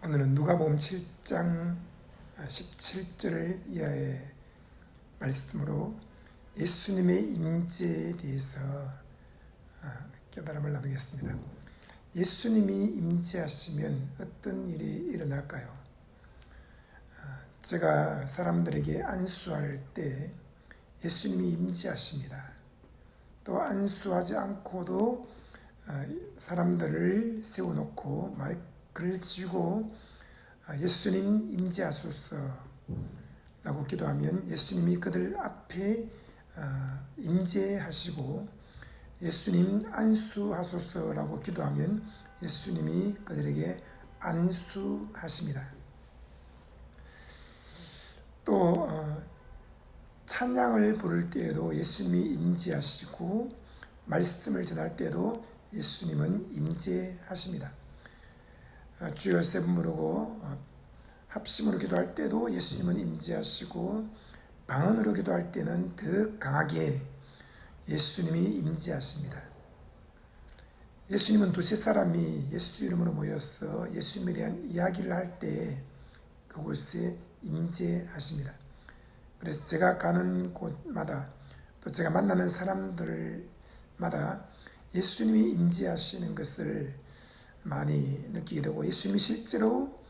오늘은 누가복음 7장 17절 이하의 말씀으로 예수님의 임재에 대해서 깨달음을 나누겠습니다. 예수님이 임재하시면 어떤 일이 일어날까요? 제가 사람들에게 안수할 때 예수님이 임재하십니다. 또 안수하지 않고도 사람들을 세워놓고 마이크를 쥐고 예수님 임재하소서 라고 기도하면 예수님이 그들 앞에 임재하시고, 예수님 안수하소서 라고 기도하면 예수님이 그들에게 안수하십니다. 또 찬양을 부를 때에도 예수님이 임재하시고, 말씀을 전할 때에도 예수님은 임재하십니다. 주여 세 번 부르고 합심으로 기도할 때도 예수님은 임재하시고, 방언으로 기도할 때는 더 강하게 예수님이 임재하십니다. 예수님은 두세 사람이 예수 이름으로 모여서 예수님에 대한 이야기를 할 때 그곳에 임재하십니다. 그래서 제가 가는 곳마다 또 제가 만나는 사람들마다 예수님이 임재하시는 것을 많이 느끼게 되고, 예수님이 실제로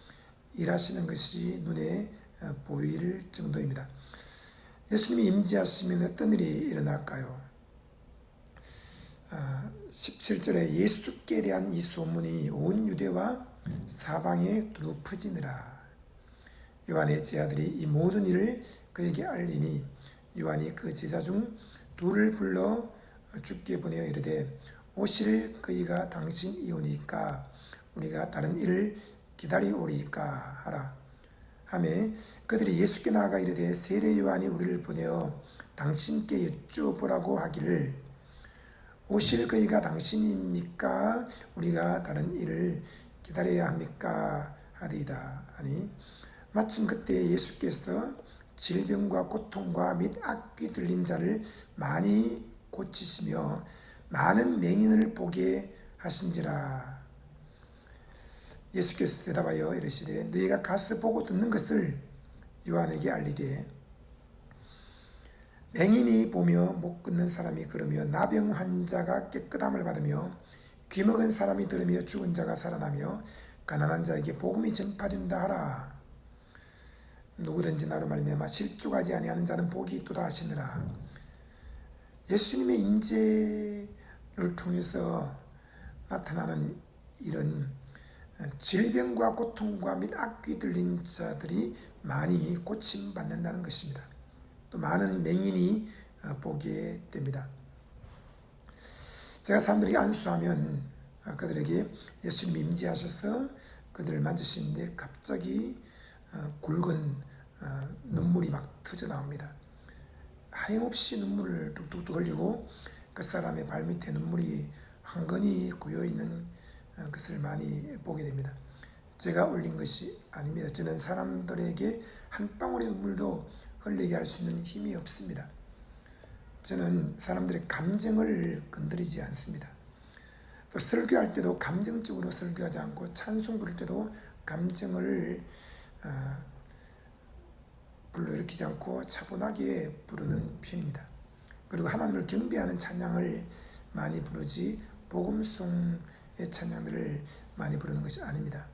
일하시는 것이 눈에 보일 정도입니다. 예수님이 임재하시면 어떤 일이 일어날까요? 17절에 예수께 대한 이 소문이 온 유대와 사방에 두루 퍼지니라. 요한의 제자들이 이 모든 일을 그에게 알리니 요한이 그 제자 중 둘을 불러 주께 보내어 이르되, 오실 그이가 당신이오니까 우리가 다른 일을 기다리오리까 하라 하매, 그들이 예수께 나아가 이르되 세례 요한이 우리를 보내어 당신께 여쭈어보라고 하기를, 오실 그이가 당신입니까? 우리가 다른 일을 기다려야 합니까? 하리이다 하니, 마침 그때 예수께서 질병과 고통과 및 악귀 들린 자를 많이 고치시며 많은 맹인을 보게 하신지라. 예수께서 대답하여 이르시되, 너희가 가서 보고 듣는 것을 요한에게 알리되, 맹인이 보며 못 걷는 사람이 걸으며 나병 환자가 깨끗함을 받으며 귀먹은 사람이 들으며 죽은 자가 살아나며 가난한 자에게 복음이 전파된다 하라. 누구든지 나로 말미암아 실족하지 아니하는 자는 복이 있도다 하시느라. 예수님의 임재를 통해서 나타나는 이런 질병과 고통과 및 악귀 들린 자들이 많이 고침받는다는 것입니다. 또 많은 맹인이 보게 됩니다. 제가 사람들이 안수하면 그들에게 예수님이 임재하셔서 그들을 만지시는데 갑자기 굵은 눈물이 막 터져 나옵니다. 하염없이 눈물을 뚝뚝뚝 흘리고 그 사람의 발밑에 눈물이 황건히 고여있는 것을 많이 보게 됩니다. 제가 올린 것이 아닙니다. 저는 사람들에게 한 방울의 눈물도 흘리게 할 수 있는 힘이 없습니다. 저는 사람들의 감정을 건드리지 않습니다. 또 설교할 때도 감정적으로 설교하지 않고, 찬송 부를 때도 감정을 불러일으키지 않고 차분하게 부르는 편입니다. 그리고 하나님을 경배하는 찬양을 많이 부르지 복음송의 찬양들을 많이 부르는 것이 아닙니다.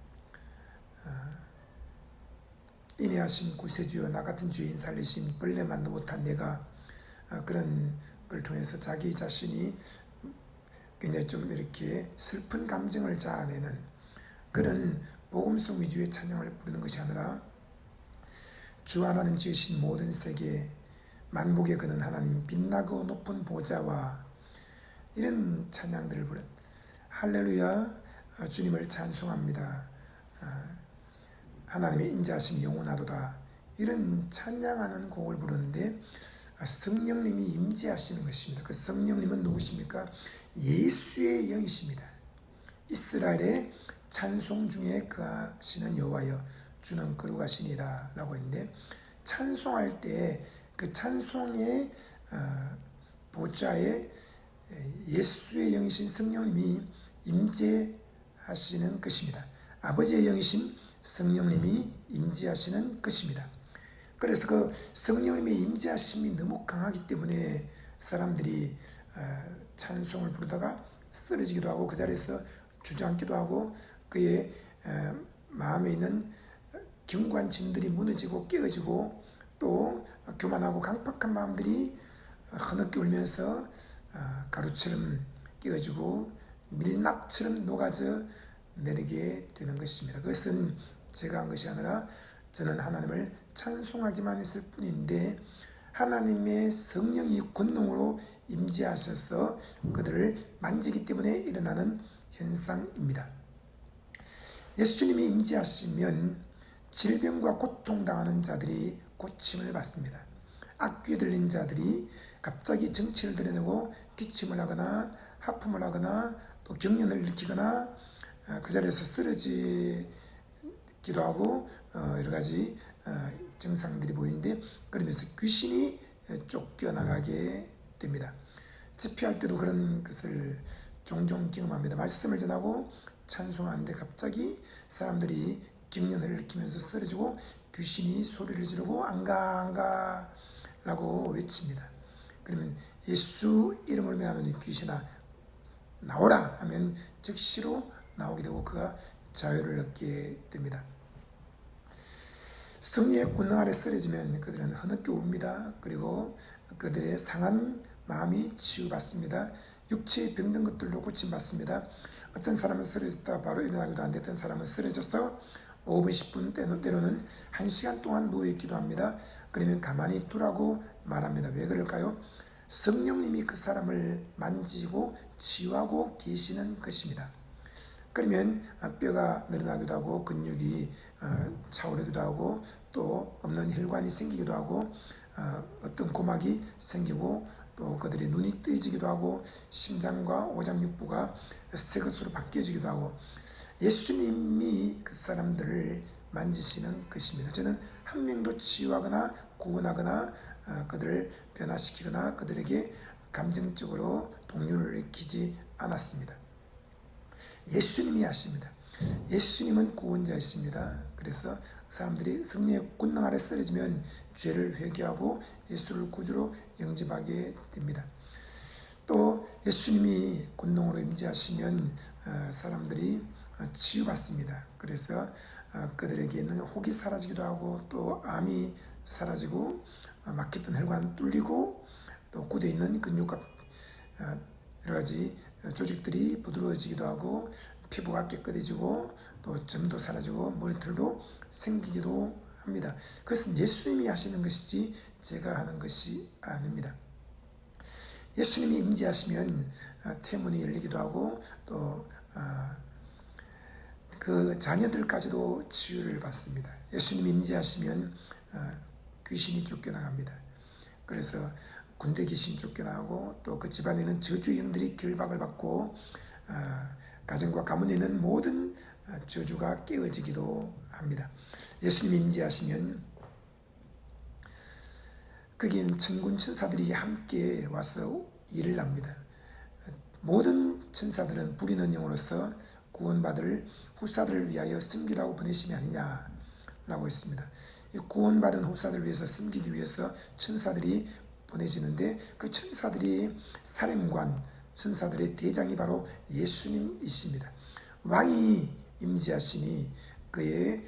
인애하신 구세주여, 나 같은 죄인 살리신 벌레만도 못한 내가, 그런 걸 통해서 자기 자신이 굉장히 좀 이렇게 슬픈 감정을 자아내는 그런 복음송 위주의 찬양을 부르는 것이 아니라, 주 하나님 지으신 모든 세계 만복에 거는 하나님 빛나고 높은 보좌와, 이런 찬양들을 부른, 할렐루야 주님을 찬송합니다, 하나님의 인자하심이 영원하도다, 이런 찬양하는 곡을 부르는데 성령님이 임재하시는 것입니다. 그 성령님은 누구십니까? 예수의 영이십니다. 이스라엘의 찬송 중에 거하시는 여호와여, 주는 거룩하시니라 라고 했는데, 찬송할 때 그 찬송의 보좌에 예수의 영이신 성령님이 임재하시는 것입니다. 아버지의 영이신 성령님이 임재하시는 것입니다. 그래서 그 성령님의 임재하심이 너무 강하기 때문에 사람들이 찬송을 부르다가 쓰러지기도 하고 그 자리에서 주저앉기도 하고 그의 마음에 있는 경관진들이 무너지고 깨어지고 또 교만하고 강팍한 마음들이 흐느껴 울면서 가루처럼 깨어지고 밀랍처럼 녹아져 내리게 되는 것입니다. 그것은 제가 한 것이 아니라 저는 하나님을 찬송하기만 했을 뿐인데 하나님의 성령이 권능으로 임재하셔서 그들을 만지기 때문에 일어나는 현상입니다. 예수님이 임재하시면 질병과 고통당하는 자들이 고침을 받습니다. 악귀에 들린 자들이 갑자기 정체를 드러내고 기침을 하거나 하품을 하거나 또 경련을 일으키거나 그 자리에서 쓰러지기도 하고 여러 가지 증상들이 보이는데 그러면서 귀신이 쫓겨나가게 됩니다. 집회할 때도 그런 것을 종종 경험합니다. 말씀을 전하고 찬송하는데 갑자기 사람들이 경련을 일으키면서 쓰러지고 귀신이 소리를 지르고 안가 안가 라고 외칩니다. 그러면 예수 이름으로 명하노니 귀신아 나오라 하면 즉시로 나오게 되고 그가 자유를 얻게 됩니다. 성령의 권능 아래 쓰러지면 그들은 흐느껴 웁니다. 그리고 그들의 상한 마음이 치유받습니다. 육체의 병든 것들로 고침받습니다. 어떤 사람은 쓰러졌다 바로 일어나기도 하는데 어떤 사람은 쓰러져서 5분 10분 때로는 1시간 동안 누워있기도 합니다. 그러면 가만히 두라고 말합니다. 왜 그럴까요? 성령님이 그 사람을 만지고 치유하고 계시는 것입니다. 그러면 뼈가 늘어나기도 하고 근육이 차오르기도 하고 또 없는 혈관이 생기기도 하고 어떤 고막이 생기고 또 그들의 눈이 뜨이지기도 하고 심장과 오장육부가 새 것으로 바뀌어지기도 하고 예수님이 그 사람들을 만지시는 것입니다. 저는 한 명도 치유하거나 구원하거나 그들을 변화시키거나 그들에게 감정적으로 동요를 일으키지 않았습니다. 예수님이 하십니다. 예수님은 구원자이십니다. 그래서 사람들이 성령의 권능 아래 쓰러지면 죄를 회개하고 예수를 구주로 영접하게 됩니다. 또 예수님이 권능으로 임재하시면 사람들이 치유받습니다. 그래서 그들에게 있는 혹이 사라지기도 하고 또 암이 사라지고 막혔던 혈관 뚫리고 또 굳어 있는 근육과 여러 가지 조직들이 부드러워지기도 하고 피부가 깨끗해지고 또 점도 사라지고 머리털도 생기기도 합니다. 그것은 예수님이 하시는 것이지 제가 하는 것이 아닙니다. 예수님이 임재하시면 태문이 열리기도 하고 또 그 자녀들까지도 치유를 받습니다. 예수님이 임재하시면 귀신이 쫓겨나갑니다. 그래서 군대 귀신 쫓겨나고 또 그 집안에는 저주의 영들이 결박을 받고 가정과 가문에 있는 모든 저주가 깨어지기도 합니다. 예수님이 임재하시면 거기엔 천군 천사들이 함께 와서 일을 합니다. 모든 천사들은 부리는 영으로서 구원받을 후사들을 위하여 섬기라고 보내심이 아니냐라고 했습니다. 구원받은 후사들을 위해서 섬기기 위해서 천사들이 보내지는데 그 천사들이 사령관, 천사들의 대장이 바로 예수님이십니다. 왕이 임재하시니 그의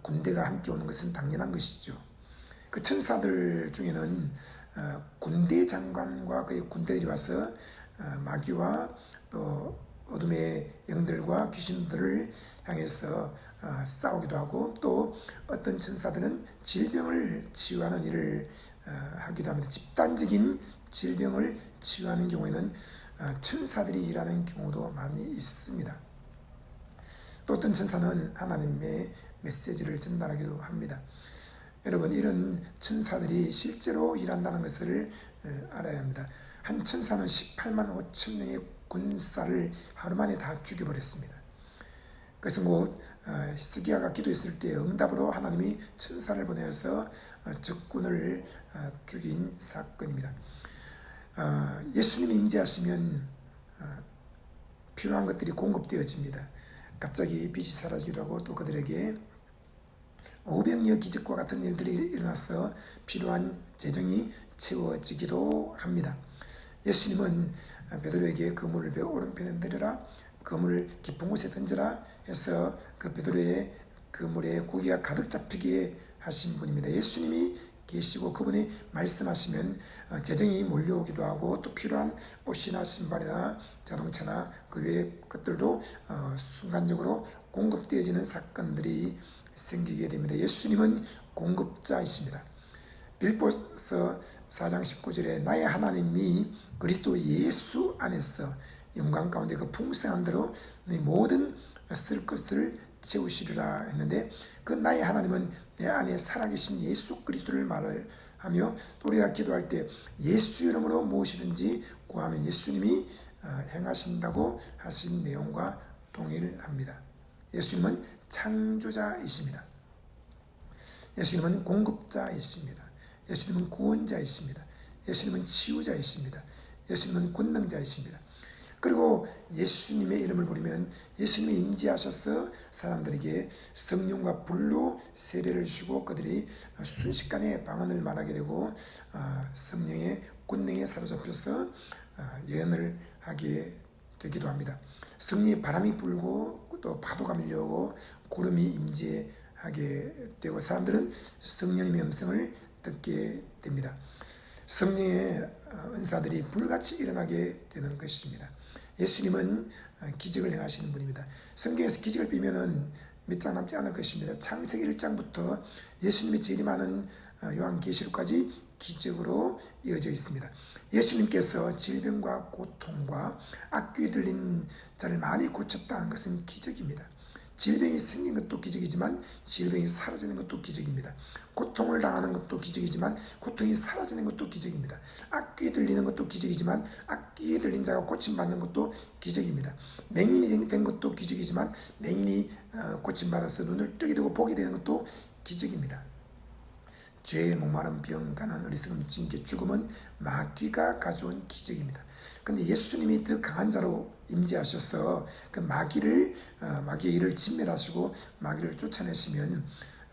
군대가 함께 오는 것은 당연한 것이죠. 그 천사들 중에는 군대 장관과 그의 군대들이 와서 마귀와 또 어둠의 영들과 귀신들을 향해서 싸우기도 하고 또 어떤 천사들은 질병을 치유하는 일을 하기도 합니다. 집단적인 질병을 치유하는 경우에는 천사들이 일하는 경우도 많이 있습니다. 또 어떤 천사는 하나님의 메시지를 전달하기도 합니다. 여러분 이런 천사들이 실제로 일한다는 것을 알아야 합니다. 한 천사는 18만 5천 명의 군사를 하루 만에 다 죽여버렸습니다. 그것은 곧 히스기야가 기도했을 때 응답으로 하나님이 천사를 보내어서 적군을 죽인 사건입니다. 예수님이 임재하시면 필요한 것들이 공급되어집니다. 갑자기 빛이 사라지기도 하고 또 그들에게 500여 기적과 같은 일들이 일어나서 필요한 재정이 채워지기도 합니다. 예수님은 베드로에게 그물을 배 오른편에 내려라, 그물을 깊은 곳에 던져라 해서 그 베드로의 그물에 고기가 가득 잡히게 하신 분입니다. 예수님이 계시고 그분이 말씀하시면 재정이 몰려오기도 하고, 또 필요한 옷이나 신발이나 자동차나 그 외의 것들도 순간적으로 공급되어지는 사건들이 생기게 됩니다. 예수님은 공급자이십니다. 빌보서 4장 19절에 나의 하나님이 그리스도 예수 안에서 영광 가운데 그 풍성한 대로 네 모든 쓸 것을 채우시리라 했는데, 그 나의 하나님은 내 안에 살아계신 예수 그리스도를 말을 하며, 또 우리가 기도할 때 예수 이름으로 무엇이든지 구하면 예수님이 행하신다고 하신 내용과 동일합니다. 예수님은 창조자이십니다. 예수님은 공급자이십니다. 예수님은 구원자이십니다. 예수님은 치유자이십니다. 예수님은 권능자이십니다. 그리고 예수님의 이름을 부르면 예수님이 임재하셔서 사람들에게 성령과 불로 세례를 주시고 그들이 순식간에 방언을 말하게 되고 성령의 권능에 사로잡혀서 예언을 하게 되기도 합니다. 성령의 바람이 불고 또 파도가 밀려오고 구름이 임재하게 되고 사람들은 성령님의 음성을 듣게 됩니다. 성령의 은사들이 불같이 일어나게 되는 것입니다. 예수님은 기적을 행하시는 분입니다. 성경에서 기적을 빼면은 몇 장 남지 않을 것입니다. 창세기 1장부터 예수님의 재림하는 요한계시록까지 기적으로 이어져 있습니다. 예수님께서 질병과 고통과 악귀 들린 자를 많이 고쳤다는 것은 기적입니다. 질병이 생긴 것도 기적이지만 질병이 사라지는 것도 기적입니다. 고통을 당하는 것도 기적이지만 고통이 사라지는 것도 기적입니다. 악귀 들리는 것도 기적이지만 악귀 들린 자가 고침받는 것도 기적입니다. 맹인이 된 것도 기적이지만 맹인이 고침받아서 눈을 뜨게 되고 보게 되는 것도 기적입니다. 죄의 목마른 병, 가난, 어리석음, 징계, 죽음은 마귀가 가져온 기적입니다. 근데 예수님이 더 강한 자로 임재하셔서 그 마귀의 일을 진멸하시고 마귀를 쫓아내시면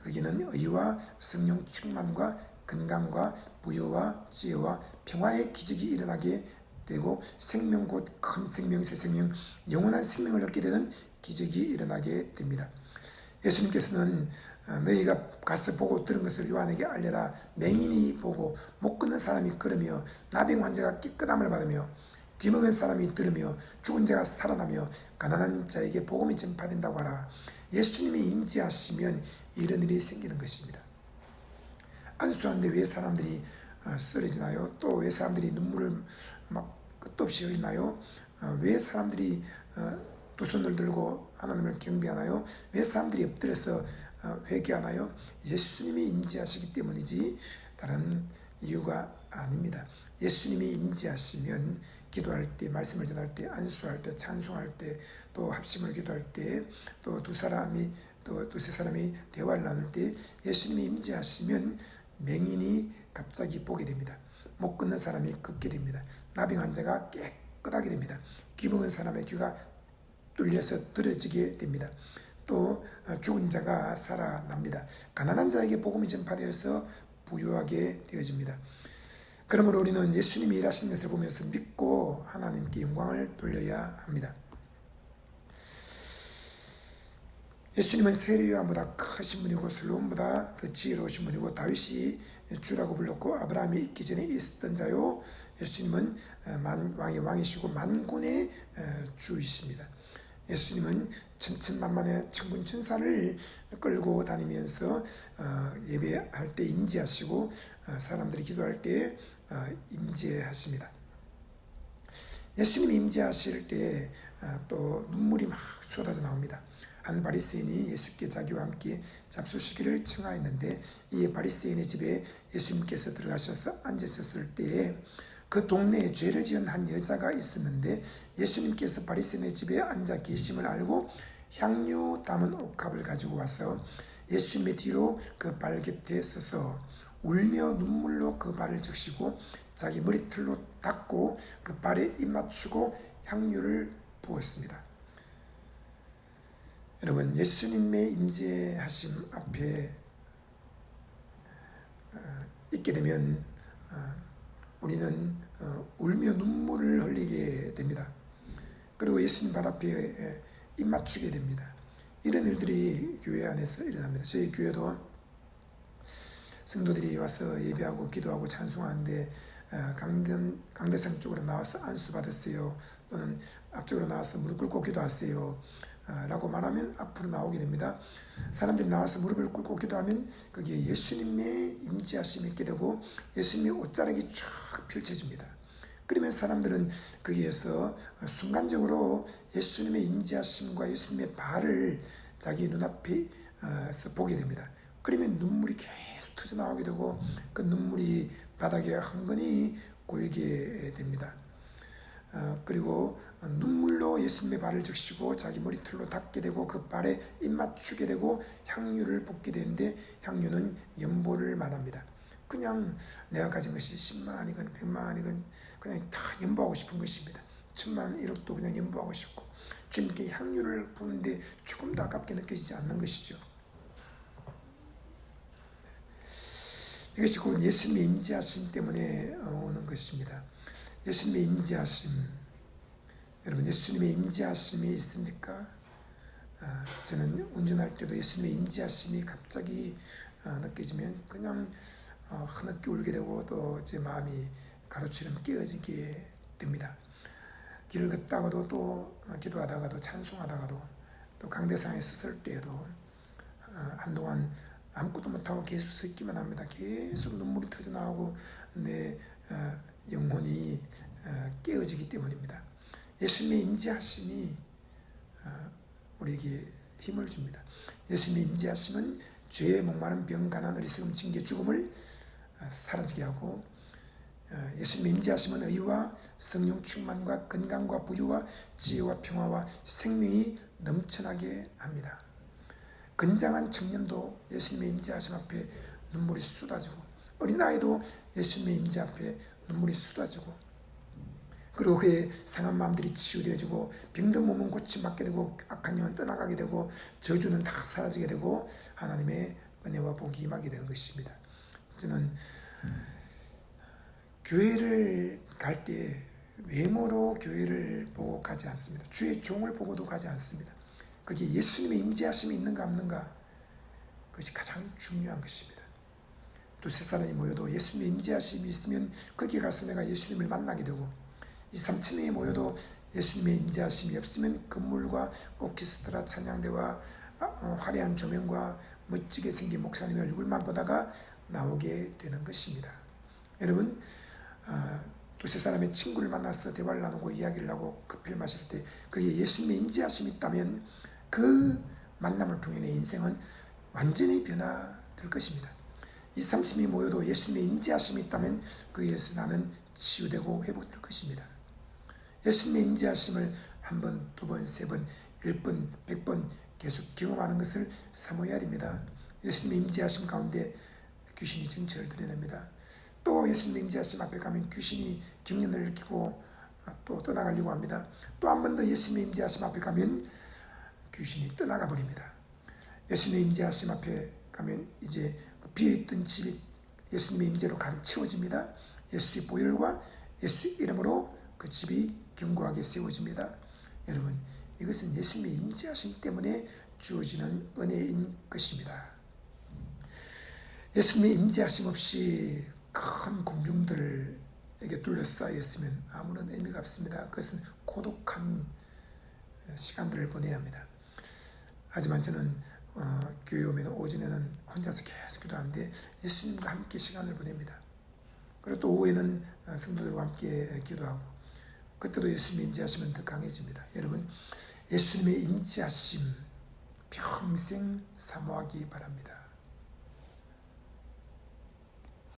거기는 의와 성령 충만과 건강과 부여와 지혜와 평화의 기적이 일어나게 되고 생명 곧 큰 생명, 새 생명, 영원한 생명을 얻게 되는 기적이 일어나게 됩니다. 예수님께서는 너희가 가서 보고 들은 것을 요한에게 알려라. 맹인이 보고 못 걷는 사람이 걸으며 나병 환자가 깨끗함을 받으며 귀먹은 사람이 들으며 죽은 자가 살아나며 가난한 자에게 복음이 전파된다고 하라. 예수님이 임재하시면 이런 일이 생기는 것입니다. 안수하는데 왜 사람들이 쓰러지나요? 또 왜 사람들이 눈물을 막 끝도 없이 흘리나요? 왜 사람들이 두 손을 들고 하나님을 경배하나요? 왜 사람들이 엎드려서 회개하나요? 예수님이 임재하시기 때문이지 다른 이유가 아닙니다. 예수님이 임재하시면 기도할 때, 말씀을 전할 때, 안수할 때, 찬송할 때, 또 합심으로 기도할 때, 또 두세 사람이 대화를 나눌 때 예수님이 임재하시면 맹인이 갑자기 보게 됩니다. 못 걷는 사람이 걷게 됩니다. 나병 환자가 깨끗하게 됩니다. 귀먹은 사람의 귀가 뚫려서 들어지게 됩니다. 또 죽은 자가 살아납니다. 가난한 자에게 복음이 전파되어서 부유하게 되어집니다. 그러므로 우리는 예수님이 일하시는 것을 보면서 믿고 하나님께 영광을 돌려야 합니다. 예수님은 세례 요한보다 크신 분이고 솔로몬보다 더 지혜로우신 분이고 다윗이 주라고 불렀고 아브라함이 있기 전에 있었던 자요. 예수님은 왕의 왕이시고 만군의 주이십니다. 예수님은 천천만만의 천군천사를 끌고 다니면서 예배할 때 임재하시고 사람들이 기도할 때 임재하십니다. 예수님이 임재하실 때 또 눈물이 막 쏟아져 나옵니다. 한 바리새인이 예수께 자기와 함께 잡수시기를 청하였는데 이 바리새인의 집에 예수님께서 들어가셔서 앉으셨을 때에 그 동네에 죄를 지은 한 여자가 있었는데 예수님께서 바리새인의 집에 앉아 계심을 알고 향유 담은 옥합을 가지고 와서 예수님의 뒤로 그 발 곁에 서서 울며 눈물로 그 발을 적시고 자기 머리털로 닦고 그 발에 입 맞추고 향유를 부었습니다. 여러분, 예수님의 임재하심 앞에 있게 되면 우리는 울며 눈물을 흘리게 됩니다. 그리고 예수님 발 앞에 입 맞추게 됩니다. 이런 일들이 교회 안에서 일어납니다. 저희 교회도 성도들이 와서 예배하고 기도하고 찬송하는데 강대상 쪽으로 나와서 안수 받으세요, 또는 앞쪽으로 나와서 무릎 꿇고 기도하세요 라고 말하면 앞으로 나오게 됩니다. 사람들이 나와서 무릎을 꿇고 기도하면 거기에 예수님의 임재하심이 있게 되고 예수님의 옷자락이 쫙 펼쳐집니다. 그러면 사람들은 거기에서 순간적으로 예수님의 임재하심과 예수님의 발을 자기 눈앞에서 보게 됩니다. 그러면 눈물이 계속 터져나오게 되고 그 눈물이 바닥에 흥건히 고이게 됩니다. 그리고 눈물로 예수님의 발을 적시고 자기 머리털로 닦게 되고 그 발에 입 맞추게 되고 향유를 붓게 되는데, 향유는 연보를 말합니다. 그냥 내가 가진 것이 10만이건 100만이건 그냥 다 연보하고 싶은 것입니다. 1000만 1억도 그냥 연보하고 싶고 주님께 향유를 부는데 조금도 아깝게 느껴지지 않는 것이죠. 이것이 곧 예수님의 임재하심 때문에 오는 것입니다. 예수님의 임재하심, 여러분 예수님의 임재하심이 있습니까? 저는 운전할 때도 예수님의 임재하심이 갑자기 느껴지면 그냥 흐느끼 울게 되고 또 제 마음이 가루처럼 깨어지게 됩니다. 길을 걷다가도 또 기도하다가도 찬송하다가도 또 강대상에 섰을 때에도 한동안 아무것도 못하고 계속 서 있기만 합니다. 계속 눈물이 터져나오고 내 영혼이 깨어지기 때문입니다. 예수님의 임재하심이 우리에게 힘을 줍니다. 예수님의 임재하심은 죄에 목마른 병, 가난, 어리석음, 징계, 죽음을 사라지게 하고, 예수님의 임재하심은 의와 성령 충만과 건강과 부유와 지혜와 평화와 생명이 넘쳐나게 합니다. 건장한 청년도 예수님의 임재하심 앞에 눈물이 쏟아지고, 어린아이도 예수님의 임재 앞에 눈물이 쏟아지고, 그리고 그의 상한 마음들이 치유되어지고 병든 몸은 고침받게 되고 악한 영은 떠나가게 되고 저주는 다 사라지게 되고 하나님의 은혜와 복이 임하게 되는 것입니다. 저는 교회를 갈 때 외모로 교회를 보고 가지 않습니다. 주의 종을 보고도 가지 않습니다. 거기에 예수님의 임재하심이 있는가 없는가, 그것이 가장 중요한 것입니다. 두세 사람이 모여도 예수님의 임재하심이 있으면 거기에 가서 내가 예수님을 만나게 되고, 2, 3층에 모여도 예수님의 임재하심이 없으면 건물과 오케스트라 찬양대와 화려한 조명과 멋지게 생긴 목사님의 얼굴만 보다가 나오게 되는 것입니다. 여러분, 두세 사람의 친구를 만나서 대화를 나누고 이야기를 하고 커피를 마실 때 그게 예수님의 임재하심이 있다면 그 만남을 통해 내 인생은 완전히 변화될 것입니다. 2, 30이 모여도 예수님의 임재하심이 있다면 그에서 나는 치유되고 회복될 것입니다. 예수님의 임재하심을 한 번, 두 번, 세 번, 10번, 100번 계속 경험하는 것을 사모해야 됩니다. 예수님의 임재하심 가운데 귀신이 정체를 드러냅니다. 또 예수님의 임재하심 앞에 가면 귀신이 경련을 일으키고 또 떠나가려고 합니다. 또 한 번 더 예수님의 임재하심 앞에 가면 귀신이 떠나가 버립니다. 예수님의 임재하심 앞에 가면 이제 비어있던 집이 예수님의 임재로 가득 채워집니다. 예수의 보혈과 예수의 이름으로 그 집이 견고하게 세워집니다. 여러분, 이것은 예수님의 임재하심 때문에 주어지는 은혜인 것입니다. 예수님의 임재하심 없이 큰 공중들에게 둘러싸여 있으면 아무런 의미가 없습니다. 그것은 고독한 시간들을 보내야 합니다. 하지만 저는 교회 오면 오전에는 혼자서 계속 기도하는데 예수님과 함께 시간을 보냅니다. 그리고 또 오후에는 성도들과 함께 기도하고, 그때도 예수님의 임재하심은 더 강해집니다. 여러분, 예수님의 임재하심 평생 사모하기 바랍니다.